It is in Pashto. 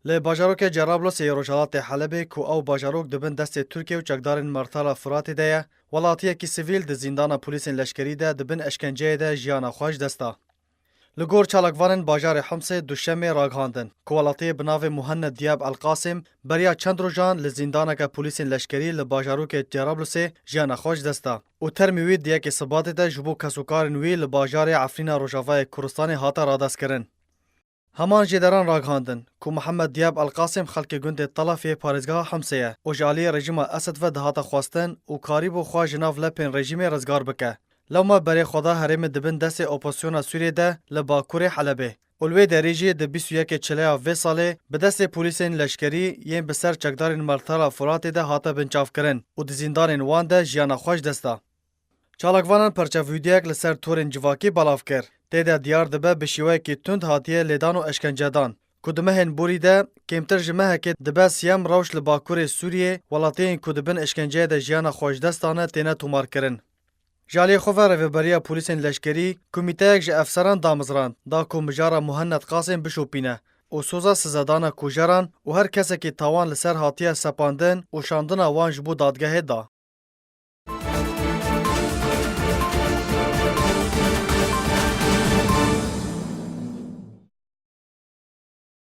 لی باجاروک جرابلس روجالات حلب کو او باجاروک دبن دست ترکیه و چکدارن مرتالا فرات ده ولاتی کی سیویل د زندان پلیس لشکری ده دبن اشکنجه ده جیانا خوش دستا. لگور چالکوانن باجار حمص دوشمه راگهاندن کوالاتی بناو مهند دیاب القاسم بریا چند روزان لزندان که پلیس لشکری لباجاروک جرابلس جیانا خوش دستا. او ترمیوی دیگه که ثبات ده جبو کسوکارن وی لباجار عفرین روجاوای کردستان هاتا رادست کرن. همان جدران راگهاندن کو محمد دیاب القاسم خلک گند طلافی پارزگاه حمصه و جالی رژیم اسد و دهات خواستن و کاریب و خواه جناف لپن رژیم رزگار بکه. لما برای خدا حرم دبن دست اپوزیسیون سوریه ده لباکور حلبه. اولوی دریجی د 21 چلیا و ساله به دست پلیسین لشکری ین بسر چکدارین مرتالا فرات ده هاتا بنچاف کرن و د زندان وان ده جیانا خوش دستا. چالکوانان پرچه ویدیوک لسر تورین جواکی بلاف کر. تیده دیار دبه بشیوه که تند هاتیه لیدان و اشکنجه دان. کدمهن بوری ده کمتر جمعه که دبه سیام روش لباکور سوریه ولاتین کدبن اشکنجه ده جیانا خوش دستانه تینه تومار کرن. جالی خوفه رویبریا پولیسین لشکری کمیته یک افسران دامزران دا کو مجارا مهند قاسم بشوپینه و سوزا سزادان کوجران و هر کسی که تاوان لسر هاتیه سپاندن و شاندن وان جبو دادگاه دا.